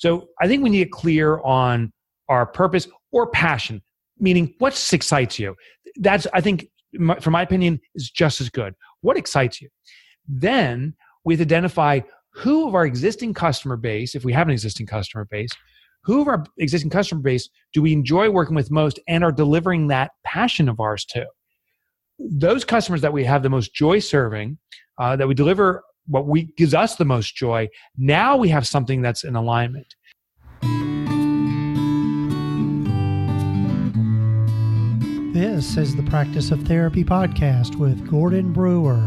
So I think we need to get clear on our purpose or passion, meaning what excites you. That's, I think, from my opinion, is just as good. What excites you? Then we have to identify who of our existing customer base, if we have an existing customer base, who of our existing customer base do we enjoy working with most and are delivering that passion of ours to? Those customers that we have the most joy serving, that we deliver what gives us the most joy, now we have something that's in alignment. This is the Practice of Therapy podcast with Gordon Brewer.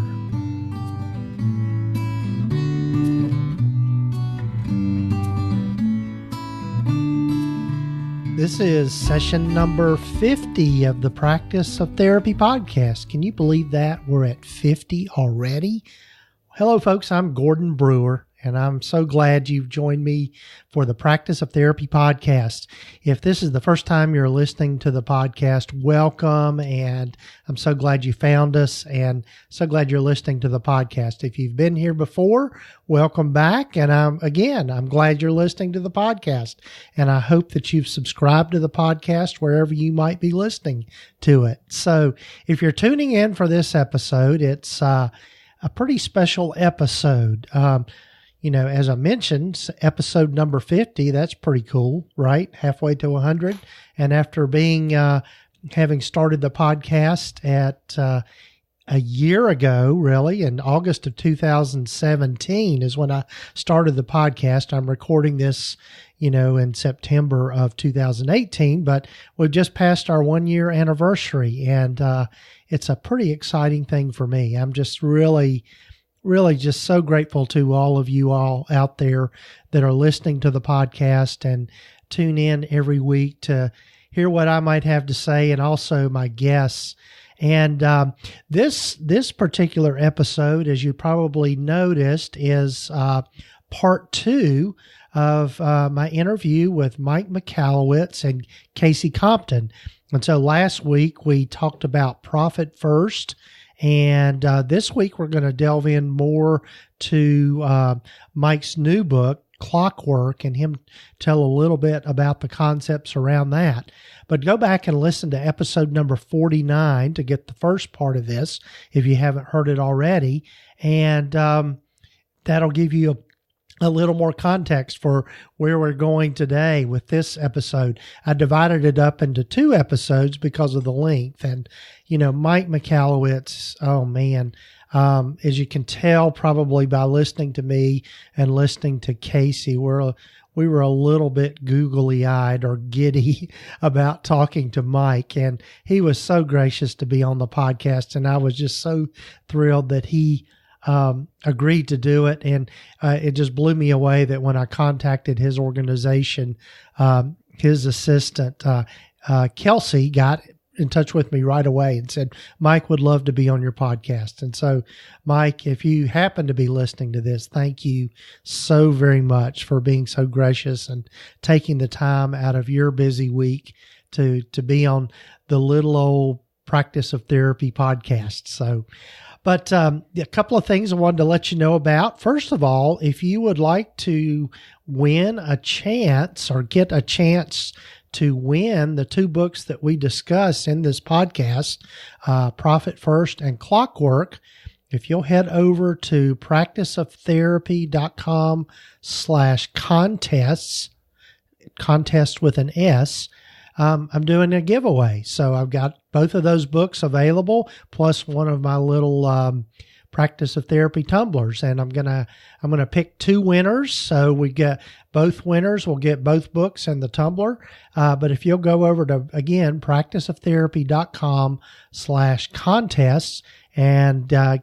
This is session number 50 of the Practice of Therapy podcast. Can you believe that? We're at 50 already. Hello, folks. I'm Gordon Brewer, and I'm so glad you've joined me for the Practice of Therapy podcast. If this is the first time you're listening to the podcast, welcome, and I'm so glad you found us, and so glad you're listening to the podcast. If you've been here before, welcome back, and I'm glad you're listening to the podcast, and I hope that you've subscribed to the podcast wherever you might be listening to it. So if you're tuning in for this episode, it's a pretty special episode. As I mentioned, episode number 50, that's pretty cool, right? Halfway to 100. And after having started the podcast at a year ago, really, in August of 2017 is when I started the podcast. I'm recording this, in September of 2018, but we've just passed our 1-year anniversary, and it's a pretty exciting thing for me. I'm just really just so grateful to all of you all out there that are listening to the podcast and tune in every week to hear what I might have to say, and also my guests. And this particular episode, as you probably noticed, is part 2 of my interview with Mike Michalowicz and Kasey Compton. And so last week we talked about profit first. And this week we're going to delve in more to Mike's new book, Clockwork, and him tell a little bit about the concepts around that. But go back and listen to episode number 49 to get the first part of this, if you haven't heard it already. And that'll give you a little more context for where we're going today with this episode. I divided it up into 2 episodes because of the length. And, Mike Michalowicz, oh man, as you can tell probably by listening to me and listening to Kasey, we were a little bit googly-eyed or giddy about talking to Mike. And he was so gracious to be on the podcast. And I was just so thrilled that he agreed to do it. And it just blew me away that when I contacted his organization, his assistant, Kelsey, got in touch with me right away and said, Mike would love to be on your podcast. And so, Mike, if you happen to be listening to this, thank you so very much for being so gracious and taking the time out of your busy week to be on the little old Practice of Therapy podcast. So, but a couple of things I wanted to let you know about. First of all, if you would like to win a chance or get a chance to win the 2 books that we discuss in this podcast, Profit First and Clockwork, if you'll head over to practiceoftherapy.com/contests, contest with an S, I'm doing a giveaway. So I've got both of those books available, plus one of my little Practice of Therapy tumblers, and I'm gonna pick 2 winners. So we get both winners will get both books and the tumbler. But if you'll go over to, again, practiceoftherapy.com/contests and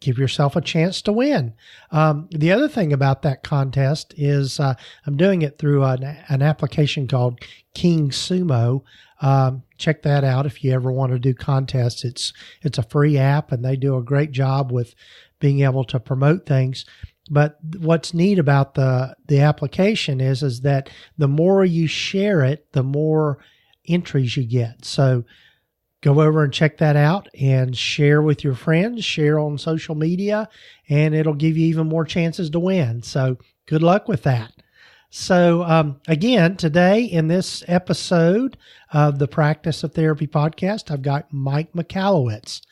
give yourself a chance to win. The other thing about that contest is I'm doing it through an application called King Sumo. Check that out if you ever want to do contests. It's a free app, and they do a great job with being able to promote things. But what's neat about the application is that the more you share it, the more entries you get. So go over and check that out and share with your friends, share on social media, and it'll give you even more chances to win. So good luck with that. So, again, today in this episode of the Practice of Therapy podcast, I've got Mike Michalowicz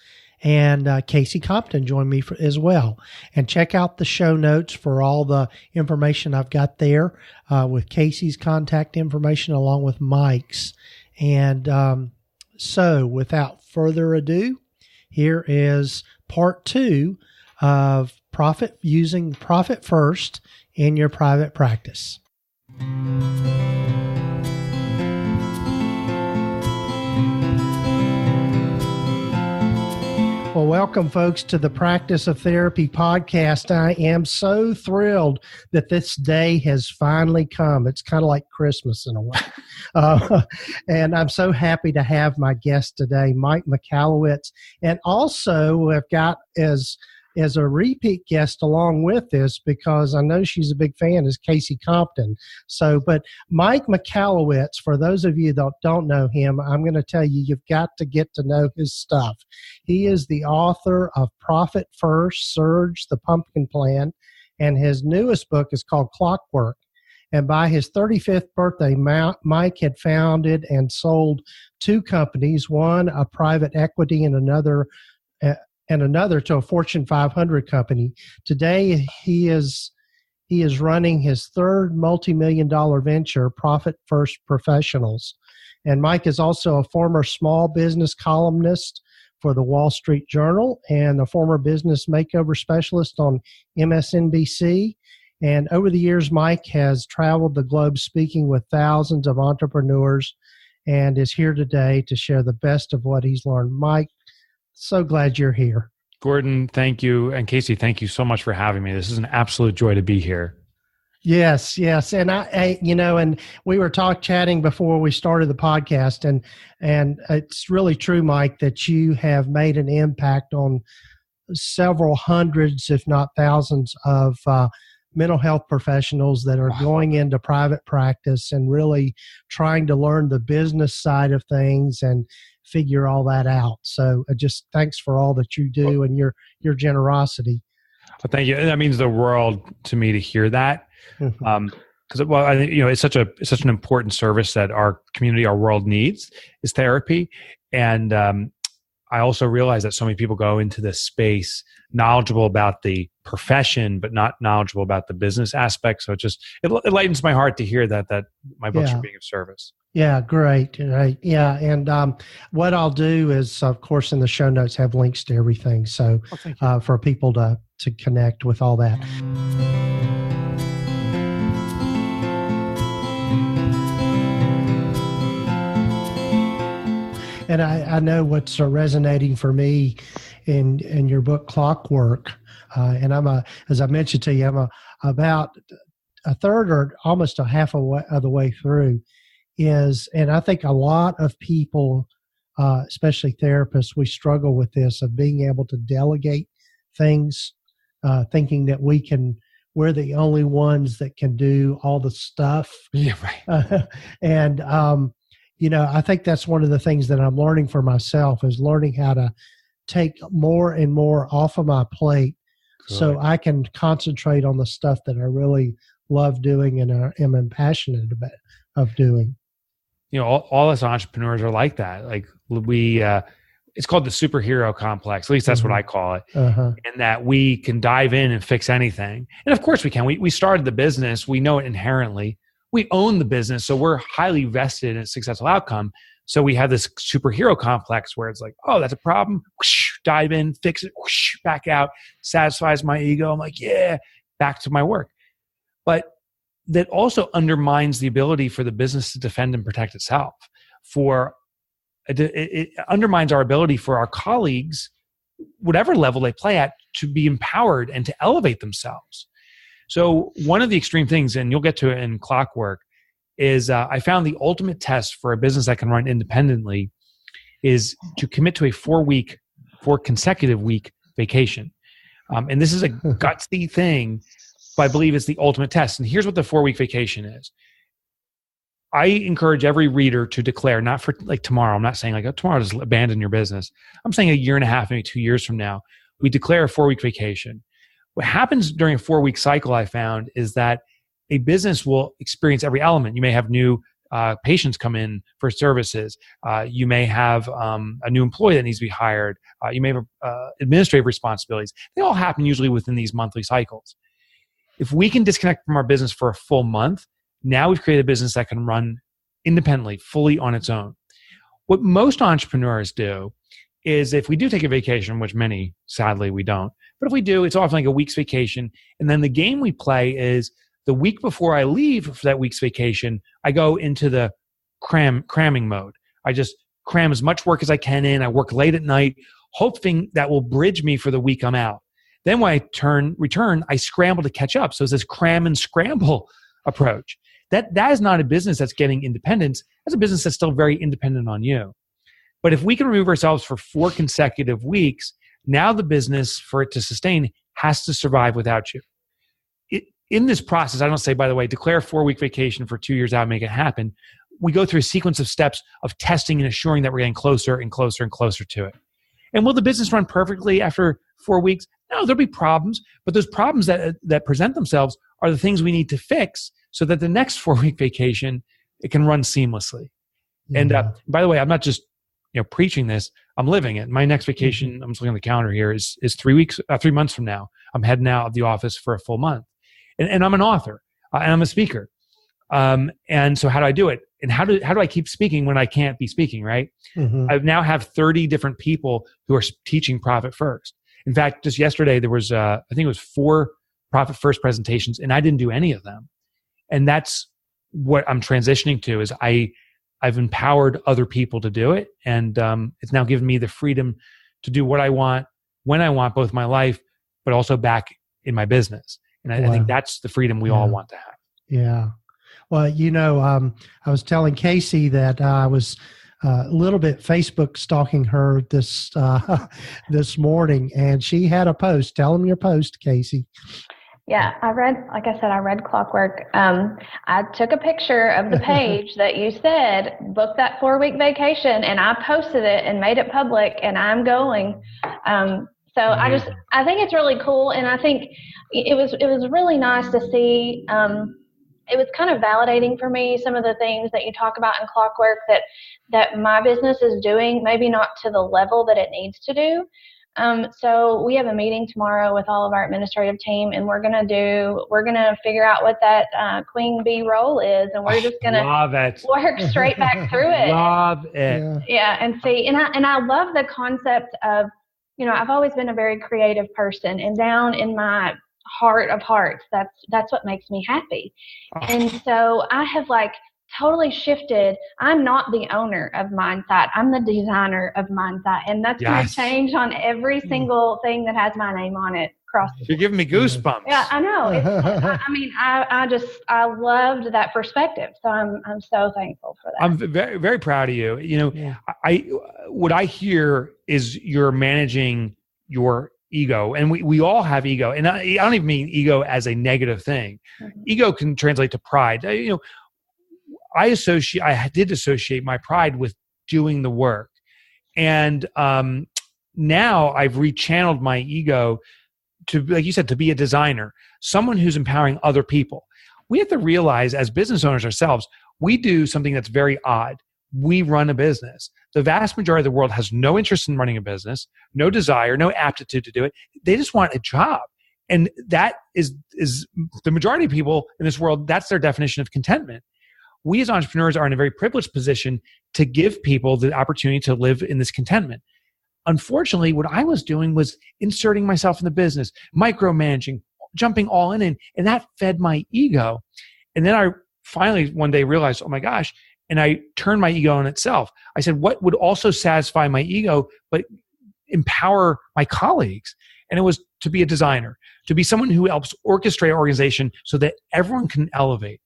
and Kasey Compton join me as well. And check out the show notes for all the information I've got there with Kasey's contact information along with Mike's. And so without further ado, here is part 2 of using profit first in your private practice. Well, welcome, folks, to the Practice of Therapy podcast. I am so thrilled that this day has finally come. It's kind of like Christmas in a way. And I'm so happy to have my guest today, Mike Michalowicz. And also, I've got as a repeat guest along with this, because I know she's a big fan, is Kasey Compton. But Mike Michalowicz, for those of you that don't know him, I'm going to tell you, you've got to get to know his stuff. He is the author of Profit First, Surge, The Pumpkin Plan, and his newest book is called Clockwork. And by his 35th birthday, Mike had founded and sold 2 companies, one a private equity and another to a Fortune 500 company. Today, he is running his 3rd multi-million-dollar venture, Profit First Professionals. And Mike is also a former small business columnist for the Wall Street Journal and a former business makeover specialist on MSNBC. And over the years, Mike has traveled the globe speaking with thousands of entrepreneurs and is here today to share the best of what he's learned. Mike, so glad you're here. Gordon, thank you. And Kasey, thank you so much for having me. This is an absolute joy to be here. Yes. And and we were chatting before we started the podcast, and it's really true, Mike, that you have made an impact on several hundreds, if not thousands, of mental health professionals that are going into private practice and really trying to learn the business side of things and figure all that out. So just thanks for all that you do and your generosity. Well, thank you. That means the world to me to hear that. Because I think it's such an important service that our community, our world needs, is therapy. And I also realize that so many people go into this space knowledgeable about the profession, but not knowledgeable about the business aspect. So it lightens my heart to hear that my books are being of service. Yeah, great. Right. Yeah. And what I'll do is, of course, in the show notes have links to everything. So for people to connect with all that. And I know what's resonating for me in your book, Clockwork. And as I mentioned to you, I'm about a third or almost a half of the way through. And I think a lot of people, especially therapists, we struggle with this of being able to delegate things, thinking that we're the only ones that can do all the stuff. Yeah, right. I think that's one of the things that I'm learning for myself is learning how to take more and more off of my plate so I can concentrate on the stuff that I really love doing and am passionate of doing. All us entrepreneurs are like that. Like it's called the superhero complex. At least that's what I call it. And that we can dive in and fix anything. And of course we can. We started the business. We know it inherently. We own the business. So we're highly vested in a successful outcome. So we have this superhero complex where it's like, oh, that's a problem. Whoosh, dive in, fix it, whoosh, back out, satisfies my ego. I'm like, yeah, back to my work. But that also undermines the ability for the business to defend and protect itself. It undermines our ability for our colleagues, whatever level they play at, to be empowered and to elevate themselves. So one of the extreme things, and you'll get to it in Clockwork, is I found the ultimate test for a business that can run independently is to commit to a 4 consecutive week vacation. And this is a gutsy thing, but I believe it's the ultimate test. And here's what the 4-week vacation is. I encourage every reader to declare, not for like tomorrow. I'm not saying like, oh, tomorrow just abandon your business. I'm saying a year and a half, maybe 2 years from now, we declare a 4-week vacation. What happens during a 4-week cycle, I found, is that a business will experience every element. You may have new patients come in for services. You may have a new employee that needs to be hired. You may have administrative responsibilities. They all happen usually within these monthly cycles. If we can disconnect from our business for a full month, now we've created a business that can run independently, fully on its own. What most entrepreneurs do is, if we do take a vacation, which many, sadly, we don't, but if we do, it's often like a week's vacation. And then the game we play is, the week before I leave for that week's vacation, I go into the cramming mode. I just cram as much work as I can in. I work late at night, hoping that will bridge me for the week I'm out. Then when I return, I scramble to catch up. So it's this cram and scramble approach. That is not a business that's getting independence. That's a business that's still very independent on you. But if we can remove ourselves for 4 consecutive weeks, now the business, for it to sustain, has to survive without you. In this process, I don't say, by the way, declare a 4-week vacation for 2 years out and make it happen. We go through a sequence of steps of testing and assuring that we're getting closer and closer and closer to it. And will the business run perfectly after 4 weeks? No, there'll be problems, but those problems that present themselves are the things we need to fix so that the next 4-week vacation, it can run seamlessly. And by the way, I'm not just preaching this, I'm living it. My next vacation, I'm just looking at the calendar here, is 3 months from now. I'm heading out of the office for a full month. And I'm an author and I'm a speaker. And so how do I do it? And how do I keep speaking when I can't be speaking, right? I now have 30 different people who are teaching Profit First. In fact, just yesterday, there was, I think it was 4 Profit First presentations, and I didn't do any of them. And that's what I'm transitioning to, is I've empowered other people to do it. And it's now given me the freedom to do what I want, when I want, both my life, but also back in my business. And I think that's the freedom we all want to have. Yeah. Well, I was telling Kasey that I was a little bit Facebook stalking her this morning, and she had a post. Tell them your post, Kasey. Yeah, I read Clockwork. I took a picture of the page that you said, book that 4-week vacation, and I posted it and made it public, and I'm going. So I think it's really cool. And I think it was really nice to see, it was kind of validating for me, some of the things that you talk about in Clockwork that my business is doing, maybe not to the level that it needs to do. So we have a meeting tomorrow with all of our administrative team, and we're going to figure out what that queen bee role is. And we're just going to work straight back through it. Love it. Yeah. And see, and I love the concept of, I've always been a very creative person, and down in my heart of hearts, that's what makes me happy. And so I have totally shifted. I'm not the owner of Mindsight. I'm the designer of Mindsight. And that's going to change on every single thing that has my name on it. You're giving me goosebumps. Yeah, I know. I loved that perspective. So I'm so thankful for that. I'm very, very proud of you. What I hear is you're managing your ego, and we all have ego. And I don't even mean ego as a negative thing. Ego can translate to pride. I did associate my pride with doing the work. And now I've rechanneled my ego to, like you said, to be a designer, someone who's empowering other people. We have to realize, as business owners ourselves, we do something that's very odd. We run a business. The vast majority of the world has no interest in running a business, no desire, no aptitude to do it. They just want a job. And that is the majority of people in this world, that's their definition of contentment. We as entrepreneurs are in a very privileged position to give people the opportunity to live in this contentment. Unfortunately, what I was doing was inserting myself in the business, micromanaging, jumping all in, and that fed my ego. And then I finally one day realized, oh my gosh, and I turned my ego on itself. I said, what would also satisfy my ego but empower my colleagues? And it was to be a designer, to be someone who helps orchestrate an organization so that everyone can elevate.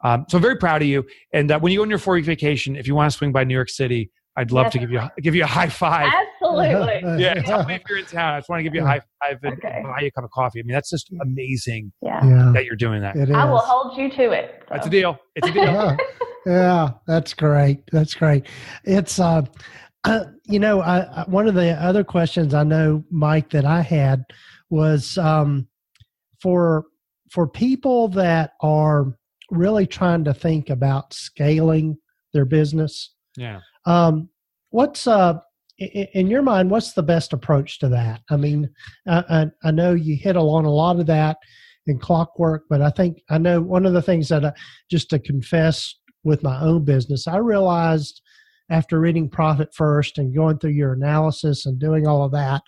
So I'm very proud of you. And when you go on your 4-week vacation, if you want to swing by New York City, I'd love to give you a high five. Absolutely. Yeah, tell me if you're in town. I just want to give you a high five and buy you a cup of coffee. I mean, that's just amazing that you're doing that. I will hold you to it. So. That's a deal. It's a deal. Yeah, that's great. That's great. It's, one of the other questions I know, Mike, that I had was for for people that are really trying to think about scaling their business, Yeah. What's in your mind, what's the best approach to that? I mean, I know you hit on a lot of that in Clockwork, but I know one of the things that just to confess with my own business, I realized after reading Profit First and going through your analysis and doing all of that,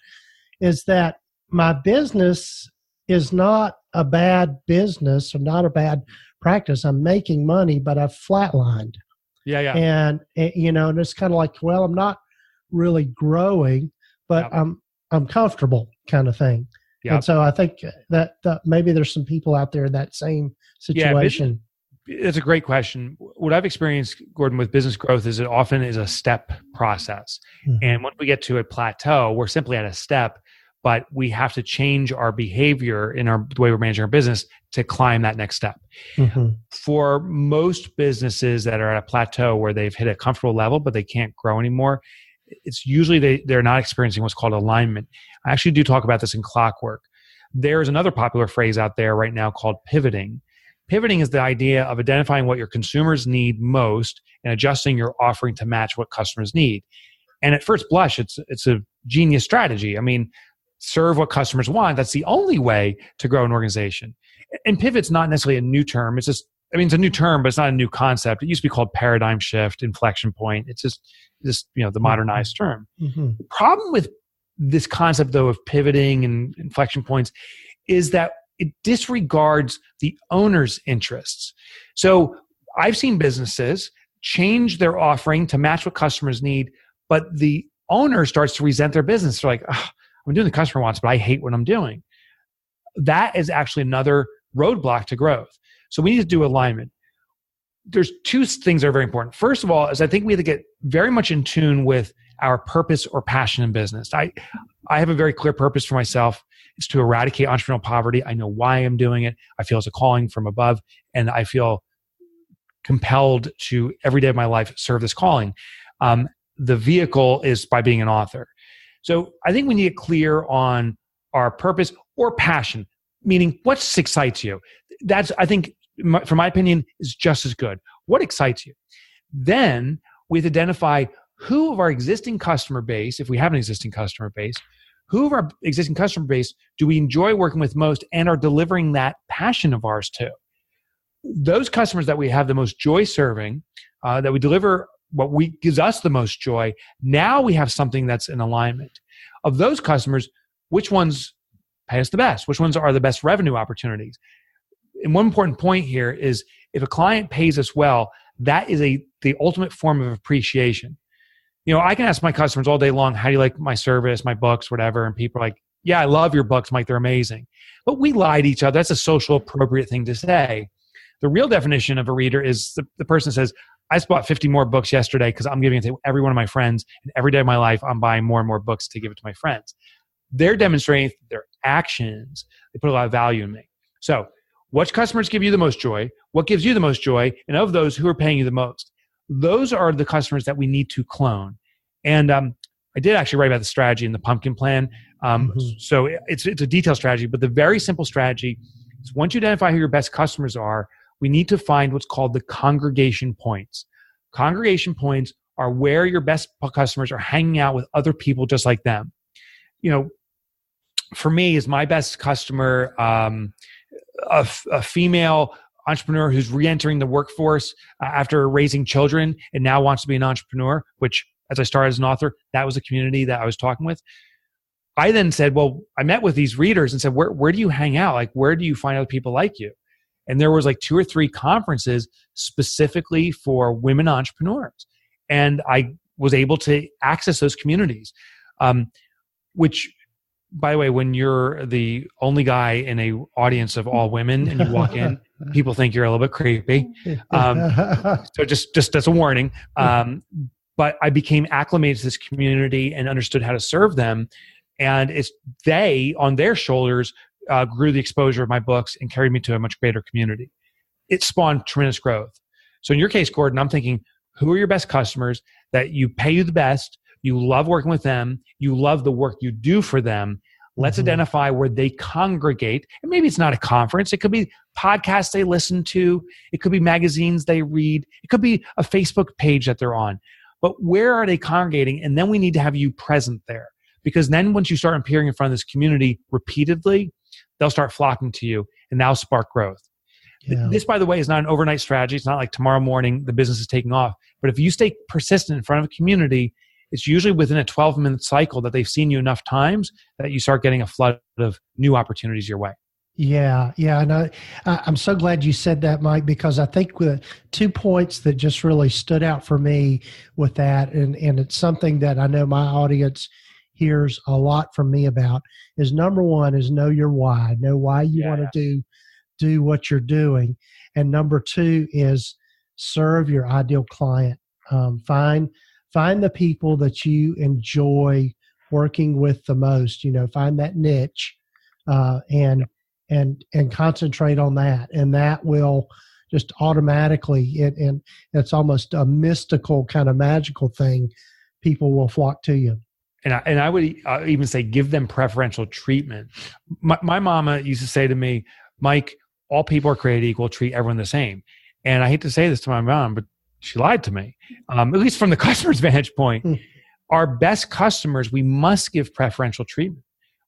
is that my business is not a bad business or not a bad practice. I'm making money, but I've flatlined. Yeah. And and it's kind of like, well, I'm not really growing, but I'm comfortable, kind of thing. Yep. And so I think that maybe there's some people out there in that same situation. It's a great question. What I've experienced, Gordon, with business growth is it often is a step process. Mm-hmm. And once we get to a plateau, we're simply at a step, but we have to change our behavior in the way we're managing our business to climb that next step. Mm-hmm. For most businesses that are at a plateau where they've hit a comfortable level, but they can't grow anymore, it's usually they're not experiencing what's called alignment. I actually do talk about this in Clockwork. There's another popular phrase out there right now called pivoting. Pivoting is the idea of identifying what your consumers need most and adjusting your offering to match what customers need. And at first blush, it's a genius strategy. I mean, serve what customers want. That's the only way to grow an organization. And pivot's not necessarily a new term. It's a new term, but it's not a new concept. It used to be called paradigm shift, inflection point. It's just the modernized term. Mm-hmm. The problem with this concept, though, of pivoting and inflection points is that it disregards the owner's interests. So I've seen businesses change their offering to match what customers need, but the owner starts to resent their business. They're like, I'm doing the customer wants, but I hate what I'm doing. That is actually another roadblock to growth. So we need to do alignment. There's two things that are very important. First of all, is I think we have to get very much in tune with our purpose or passion in business. I have a very clear purpose for myself. It's to eradicate entrepreneurial poverty. I know why I'm doing it. I feel it's a calling from above, and I feel compelled to every day of my life serve this calling. The vehicle is by being an author. So I think we need to get clear on our purpose or passion, meaning what excites you. That's, I think, from my opinion, is just as good. What excites you? Then we have to identify who of our existing customer base, if we have an existing customer base, who of our existing customer base do we enjoy working with most and are delivering that passion of ours to? Those customers that we have the most joy serving, that we deliver what gives us the most joy, now we have something that's in alignment. Of those customers, which ones pay us the best? Which ones are the best revenue opportunities? And one important point here is if a client pays us well, that is the ultimate form of appreciation. I can ask my customers all day long, how do you like my service, my books, whatever? And people are like, yeah, I love your books, Mike, they're amazing. But we lie to each other. That's a social appropriate thing to say. The real definition of a reader is the person says, I just bought 50 more books yesterday because I'm giving it to every one of my friends. And every day of my life, I'm buying more and more books to give it to my friends. They're demonstrating their actions. They put a lot of value in me. So which customers give you the most joy? What gives you the most joy? And of those, who are paying you the most? Those are the customers that we need to clone. And I did actually write about the strategy in the Pumpkin Plan. So it's a detailed strategy, but the very simple strategy is once you identify who your best customers are, we need to find what's called the congregation points. Congregation points are where your best customers are hanging out with other people just like them. For me, is my best customer a female entrepreneur who's re-entering the workforce after raising children and now wants to be an entrepreneur, which as I started as an author, that was a community that I was talking with. I then said, well, I met with these readers and said, where do you hang out? Like, where do you find other people like you? And there was like 2 or 3 conferences specifically for women entrepreneurs. And I was able to access those communities, which, by the way, when you're the only guy in an audience of all women and you walk in, people think you're a little bit creepy. So just as a warning. But I became acclimated to this community and understood how to serve them. And it's they, on their shoulders, grew the exposure of my books and carried me to a much greater community. It spawned tremendous growth. So in your case, Gordon, I'm thinking, who are your best customers that you pay you the best, you love working with them, you love the work you do for them? Let's identify where they congregate. And maybe it's not a conference. It could be podcasts they listen to. It could be magazines they read. It could be a Facebook page that they're on. But where are they congregating? And then we need to have you present there. Because then once you start appearing in front of this community repeatedly, they'll start flocking to you, and that'll spark growth. Yeah. This, by the way, is not an overnight strategy. It's not like tomorrow morning the business is taking off. But if you stay persistent in front of a community, it's usually within a 12-minute cycle that they've seen you enough times that you start getting a flood of new opportunities your way. Yeah. And I'm so glad you said that, Mike, because I think the 2 points that just really stood out for me with that, and it's something that I know my audience hears a lot from me about, is number one is know your why. Know why you want to do what you're doing. And number two is serve your ideal client. Find the people that you enjoy working with the most. Find that niche and concentrate on that, and that will just automatically, and it's almost a mystical kind of magical thing. People will flock to you. And I would even say give them preferential treatment. My mama used to say to me, Mike, all people are created equal, treat everyone the same. And I hate to say this to my mom, but she lied to me, at least from the customer's vantage point. Our best customers, we must give preferential treatment.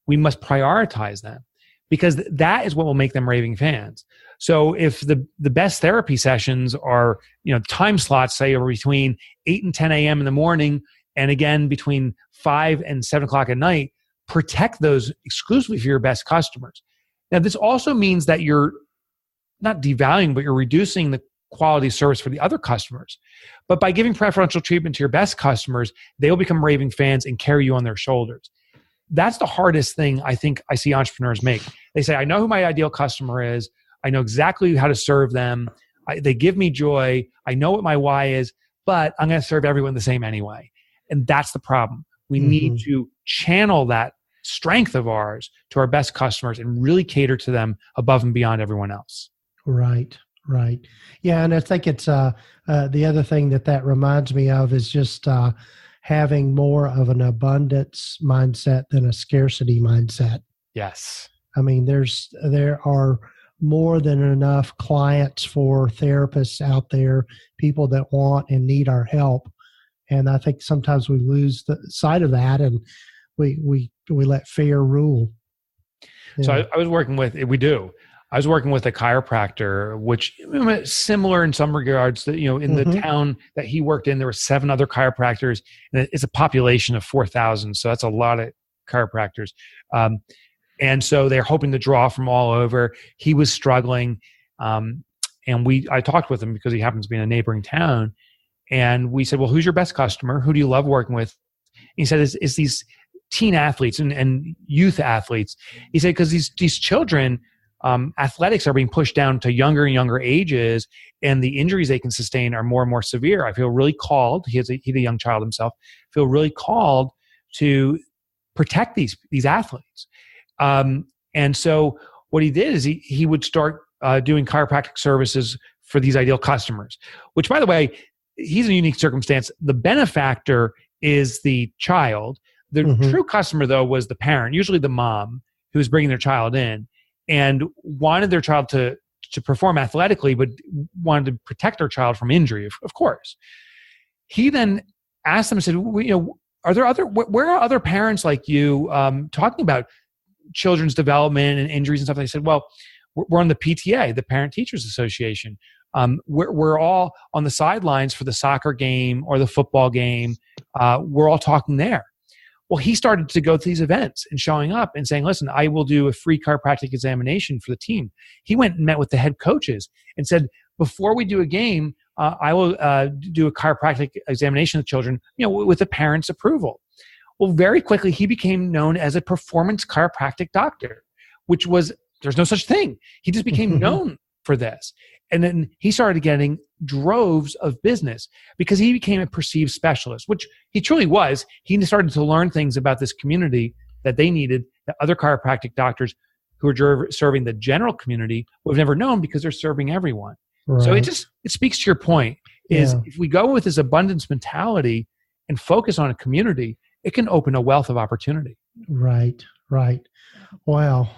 We must prioritize them because that is what will make them raving fans. So if the best therapy sessions are, time slots, say, are between 8 and 10 a.m. in the morning, and again, between 5 and 7 o'clock at night, protect those exclusively for your best customers. Now, this also means that you're not devaluing, but you're reducing the quality of service for the other customers. But by giving preferential treatment to your best customers, they will become raving fans and carry you on their shoulders. That's the hardest thing I think I see entrepreneurs make. They say, I know who my ideal customer is. I know exactly how to serve them. They give me joy. I know what my why is, but I'm going to serve everyone the same anyway. And that's the problem. We need to channel that strength of ours to our best customers and really cater to them above and beyond everyone else. Right. Yeah, and I think it's the other thing that reminds me of is just having more of an abundance mindset than a scarcity mindset. Yes. I mean, there are more than enough clients for therapists out there, people that want and need our help. And I think sometimes we lose the sight of that, and we let fear rule. So I was working with a chiropractor, which similar in some regards. That in the town that he worked in, there were 7 other chiropractors, and it's a population of 4,000. So that's a lot of chiropractors. And so they're hoping to draw from all over. He was struggling, and I talked with him because he happens to be in a neighboring town. And we said, well, who's your best customer? Who do you love working with? And he said, it's these teen athletes and youth athletes. He said, because these children, athletics are being pushed down to younger and younger ages, and the injuries they can sustain are more and more severe. I feel really called. He's a young child himself. Feel really called to protect these athletes. And so what he did is he would start doing chiropractic services for these ideal customers, which, by the way, he's in a unique circumstance. The benefactor is the child. The true customer, though, was the parent, usually the mom, who was bringing their child in and wanted their child to perform athletically, but wanted to protect their child from injury, of course. He then asked them and said, where are other parents like you talking about children's development and injuries and stuff? And they said, well, we're on the PTA, the Parent Teachers Association. We're all on the sidelines for the soccer game or the football game. We're all talking there. Well, he started to go to these events and showing up and saying, listen, I will do a free chiropractic examination for the team. He went and met with the head coaches and said, before we do a game, I will do a chiropractic examination of the children, with the parents' approval. Well, very quickly, he became known as a performance chiropractic doctor, which was, there's no such thing. He just became known for this. And then he started getting droves of business because he became a perceived specialist, which he truly was. He started to learn things about this community that they needed, that other chiropractic doctors who are serving the general community would have never known because they're serving everyone. Right. So it speaks to your point is if we go with this abundance mentality and focus on a community, it can open a wealth of opportunity. Right. Right. Wow.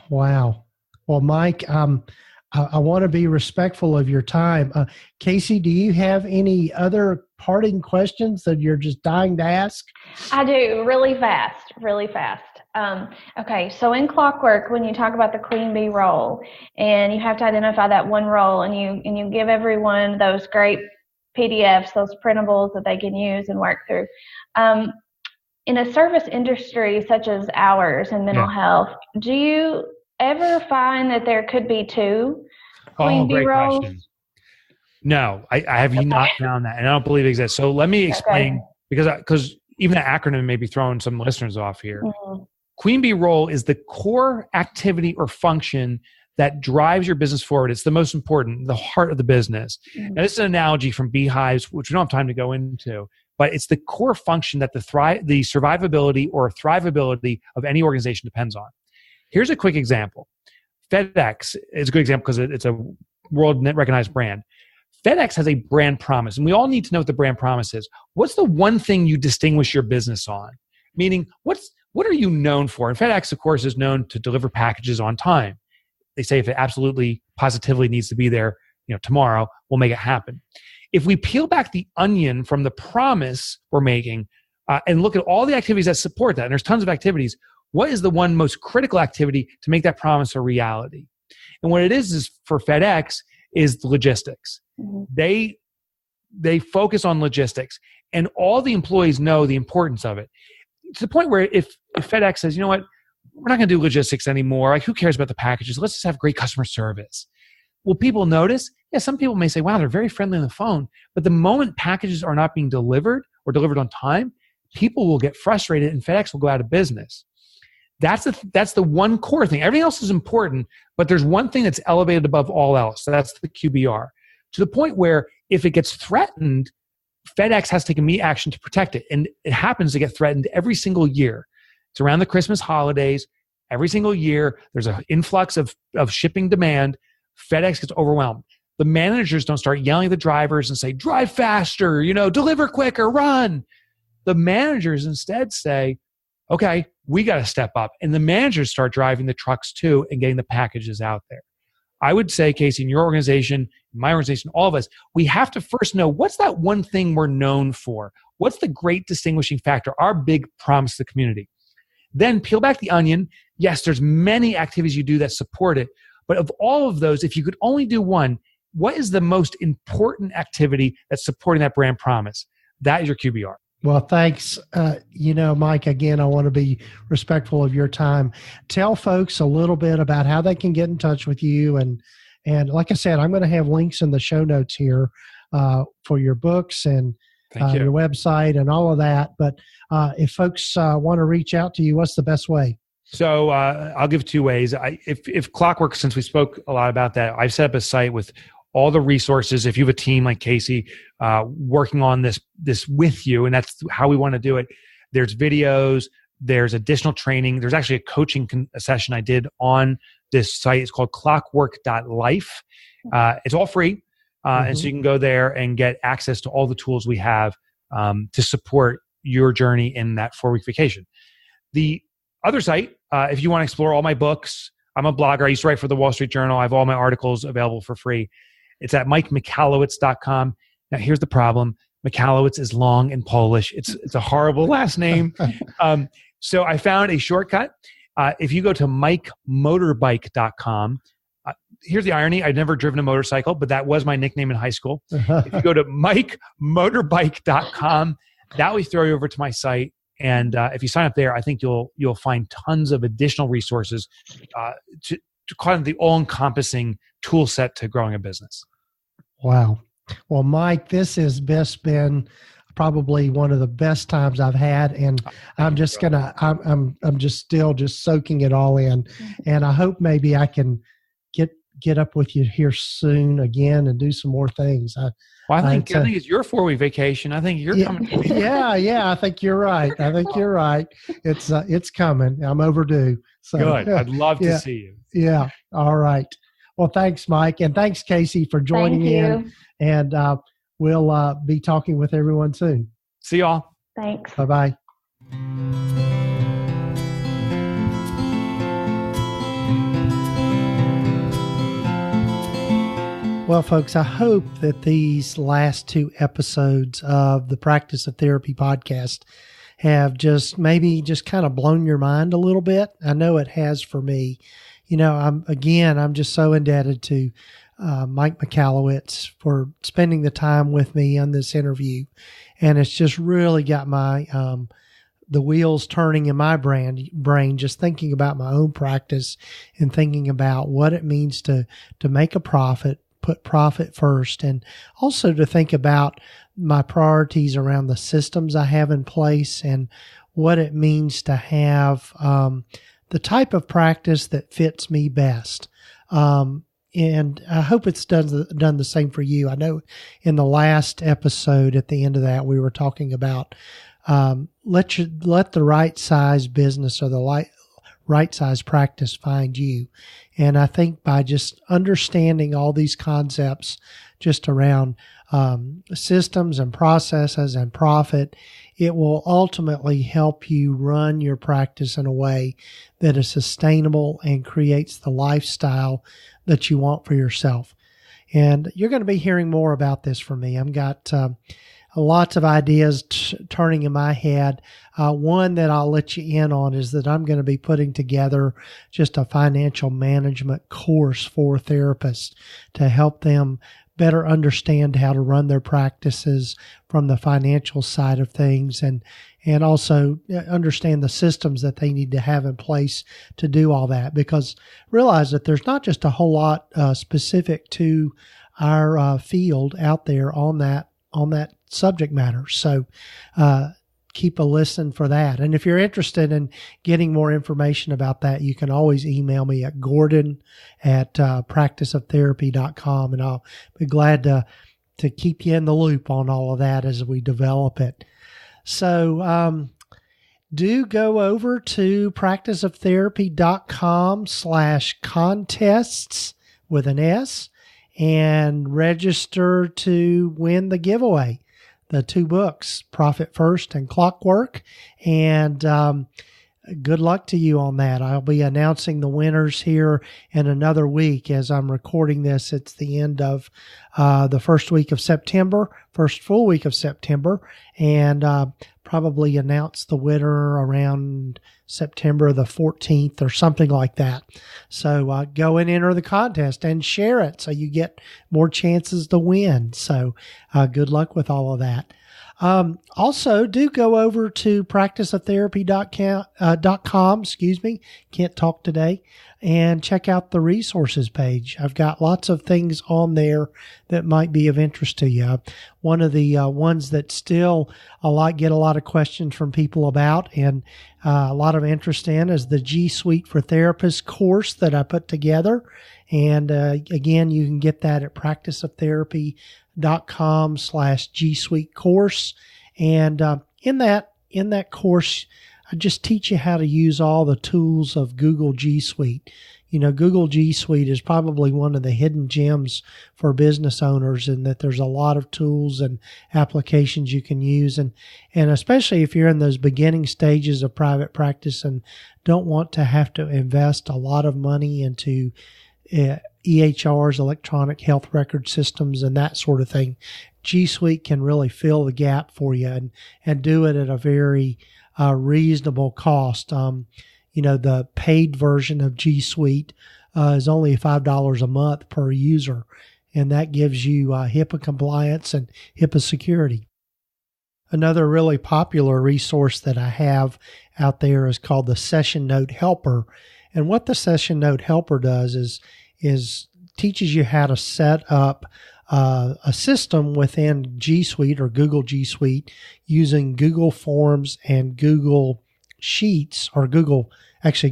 Well, Mike, I want to be respectful of your time. Kasey, do you have any other parting questions that you're just dying to ask? I do, really fast. Okay, so in Clockwork, when you talk about the queen bee role, and you have to identify that one role, and you give everyone those great PDFs, those printables that they can use and work through. In a service industry such as ours in mental health, do you ever find that there could be two queen bee roles? Question. No, I have not found that, and I don't believe it exists. So let me explain, because even the acronym may be throwing some listeners off here. Mm-hmm. Queen bee role is the core activity or function that drives your business forward. It's the most important, the heart of the business. Mm-hmm. Now, this is an analogy from beehives, which we don't have time to go into, but it's the core function that the survivability or thrivability of any organization depends on. Here's a quick example. FedEx is a good example because it's a world-recognized brand. FedEx has a brand promise, and we all need to know what the brand promise is. What's the one thing you distinguish your business on? Meaning, what are you known for? And FedEx, of course, is known to deliver packages on time. They say if it absolutely, positively needs to be there, tomorrow, we'll make it happen. If we peel back the onion from the promise we're making and look at all the activities that support that, and there's tons of activities, what is the one most critical activity to make that promise a reality? And what it is for FedEx is the logistics. Mm-hmm. They focus on logistics, and all the employees know the importance of it. To the point where if FedEx says, you know what, we're not going to do logistics anymore. Like, who cares about the packages? Let's just have great customer service. Will people notice? Yeah, some people may say, wow, they're very friendly on the phone. But the moment packages are not being delivered or delivered on time, people will get frustrated and FedEx will go out of business. That's the one core thing. Everything else is important, but there's one thing that's elevated above all else. So that's the QBR. To the point where if it gets threatened, FedEx has to take immediate action to protect it. And it happens to get threatened every single year. It's around the Christmas holidays. Every single year, there's an influx of shipping demand. FedEx gets overwhelmed. The managers don't start yelling at the drivers and say, drive faster, deliver quicker, run. The managers instead say, okay, we got to step up. And the managers start driving the trucks too and getting the packages out there. I would say, Kasey, in your organization, in my organization, all of us, we have to first know what's that one thing we're known for? What's the great distinguishing factor, our big promise to the community? Then peel back the onion. Yes, there's many activities you do that support it. But of all of those, if you could only do one, what is the most important activity that's supporting that brand promise? That is your QBR. Well, thanks. Mike, again, I want to be respectful of your time. Tell folks a little bit about how they can get in touch with you. And like I said, I'm going to have links in the show notes here for your books and your website and all of that. But if folks want to reach out to you, what's the best way? So I'll give two ways. If Clockwork, since we spoke a lot about that, I've set up a site with all the resources. If you have a team like Kasey working on this with you, and that's how we want to do it, there's videos, there's additional training. There's actually a coaching session I did on this site. It's called clockwork.life. It's all free. And so you can go there and get access to all the tools we have to support your journey in that 4-week vacation. The other site, if you want to explore all my books, I'm a blogger. I used to write for the Wall Street Journal. I have all my articles available for free. It's at mi-KAL-o-wits.com. Now, here's the problem. Michalowicz is long in Polish. It's a horrible last name. So I found a shortcut. If you go to mikemotorbike.com, here's the irony. I'd never driven a motorcycle, but that was my nickname in high school. If you go to mikemotorbike.com, that will throw you over to my site. And if you sign up there, I think you'll find tons of additional resources to call it the all-encompassing tool set to growing a business. Wow. Well, Mike, this has been probably one of the best times I've had, and I'm just still soaking it all in. And I hope maybe I can get up with you here soon again and do some more things. I think it's your 4-week vacation. I think you're coming. Yeah. I think you're right. It's coming. I'm overdue. So, good. I'd love to see you. Yeah. All right. Well, thanks, Mike. And thanks, Kasey, for joining in. And we'll be talking with everyone soon. See y'all. Thanks. Bye-bye. Well, folks, I hope that these last 2 episodes of the Practice of Therapy podcast have just kind of blown your mind a little bit. I know it has for me. I'm just so indebted to Mike Michalowicz for spending the time with me on this interview. And it's just really got the wheels turning in my brain, just thinking about my own practice and thinking about what it means to make a profit, put profit first, and also to think about my priorities around the systems I have in place and what it means to have the type of practice that fits me best. And I hope it's done the same for you. I know in the last episode, at the end of that, we were talking about let the right size business or the right size practice find you. And I think by just understanding all these concepts just around systems and processes and profit, it will ultimately help you run your practice in a way that is sustainable and creates the lifestyle that you want for yourself. And you're going to be hearing more about this from me. I've got lots of ideas turning in my head. One that I'll let you in on is that I'm going to be putting together just a financial management course for therapists to help them better understand how to run their practices from the financial side of things and also understand the systems that they need to have in place to do all that. Because realize that there's not just a whole lot specific to our field out there on that subject matter. So keep a listen for that. And if you're interested in getting more information about that, you can always email me at gordon@practiceoftherapy.com, and I'll be glad to keep you in the loop on all of that as we develop it. So do go over to practiceoftherapy.com/contests with an S and register to win the giveaway. The 2 books, Profit First and Clockwork. And good luck to you on that. I'll be announcing the winners here in another week. As I'm recording this, it's the end of the first full week of September, and probably announce the winner around September the 14th or something like that. So go and enter the contest and share it so you get more chances to win. So good luck with all of that. Also, do go over to practiceoftherapy.com, can't talk today, and check out the resources page. I've got lots of things on there that might be of interest to you. One of the ones that still get a lot of questions from people about and a lot of interest in is the G Suite for Therapists course that I put together. And again, you can get that at practiceoftherapy.com/G Suite course. And in that course, I just teach you how to use all the tools of Google G Suite. Google G Suite is probably one of the hidden gems for business owners in that there's a lot of tools and applications you can use. And especially if you're in those beginning stages of private practice and don't want to have to invest a lot of money into EHRs, electronic health record systems, and that sort of thing, G Suite can really fill the gap for you and do it at a very reasonable cost. The paid version of G Suite is only $5 a month per user, and that gives you HIPAA compliance and HIPAA security. Another really popular resource that I have out there is called the Session Note Helper. And what the Session Note Helper does is teaches you how to set up a system within G Suite or Google G Suite using Google Forms and Google Sheets or Google Docs.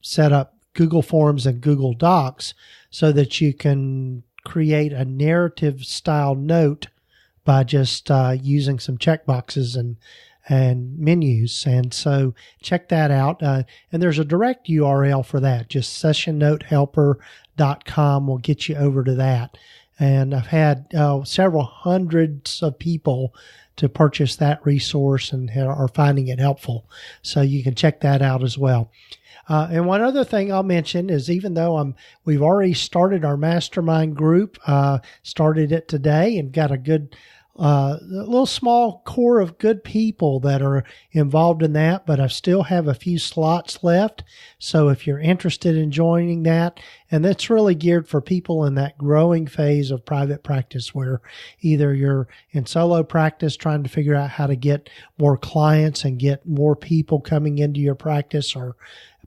Set up Google Forms and Google Docs so that you can create a narrative style note by just using some checkboxes and menus. And so check that out. And there's a direct URL for that. Just sessionnotehelper.com will get you over to that. And I've had several hundreds of people to purchase that resource and are finding it helpful. So you can check that out as well. And one other thing I'll mention is, even though we've already started our mastermind group, started it today and got a good, a little small core of good people that are involved in that, but I still have a few slots left. So if you're interested in joining that, and that's really geared for people in that growing phase of private practice, where either you're in solo practice trying to figure out how to get more clients and get more people coming into your practice, or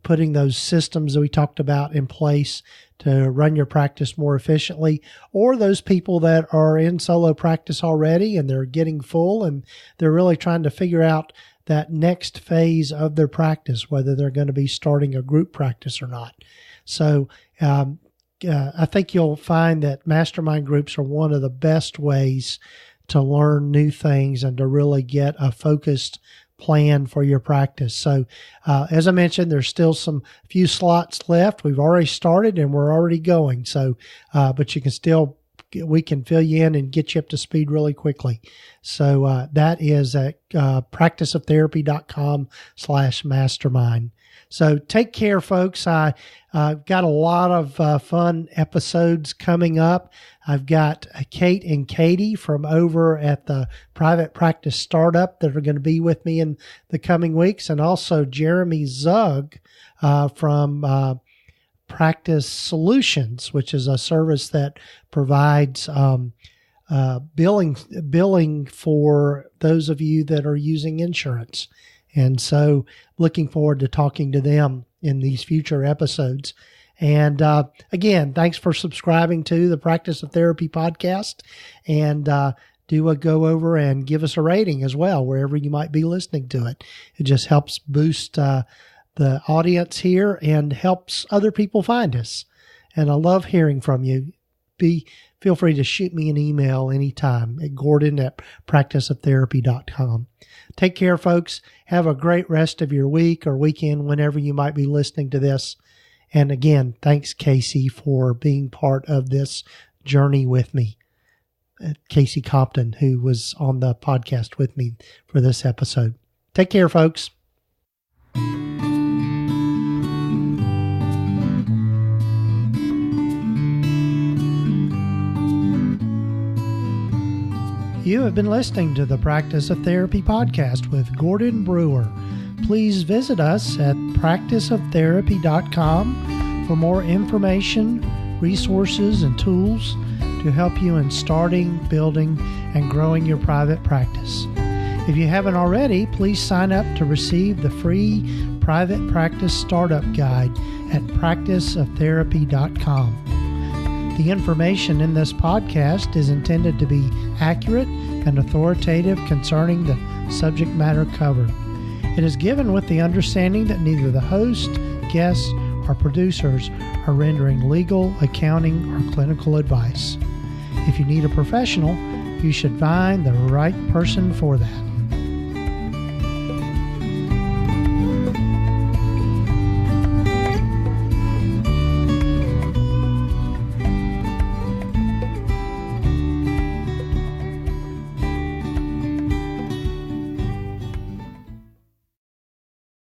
putting those systems that we talked about in place to run your practice more efficiently, or those people that are in solo practice already and they're getting full and they're really trying to figure out that next phase of their practice, whether they're going to be starting a group practice or not. So I think you'll find that mastermind groups are one of the best ways to learn new things and to really get a focused plan for your practice. So, as I mentioned, there's still some few slots left. We've already started and we're already going. So, but you can still, we can fill you in and get you up to speed really quickly. So, that is at practiceoftherapy.com/mastermind. So take care, folks. I've got a lot of fun episodes coming up. I've got Kate and Katie from over at the Private Practice Startup that are going to be with me in the coming weeks, and also Jeremy Zug from Practice Solutions, which is a service that provides billing for those of you that are using insurance. And so looking forward to talking to them in these future episodes. And again, thanks for subscribing to the Practice of Therapy podcast. And do a go over and give us a rating as well, wherever you might be listening to it. It just helps boost the audience here and helps other people find us. And I love hearing from you. Feel free to shoot me an email anytime at gordon@practiceoftherapy.com. Take care, folks. Have a great rest of your week or weekend whenever you might be listening to this. And again, thanks, Kasey, for being part of this journey with me. Kasey Compton, who was on the podcast with me for this episode. Take care, folks. You have been listening to the Practice of Therapy podcast with Gordon Brewer. Please visit us at practiceoftherapy.com for more information, resources, and tools to help you in starting, building, and growing your private practice. If you haven't already, please sign up to receive the free Private Practice Startup Guide at practiceoftherapy.com. The information in this podcast is intended to be accurate and authoritative concerning the subject matter covered. It is given with the understanding that neither the host, guests, or producers are rendering legal, accounting, or clinical advice. If you need a professional, you should find the right person for that.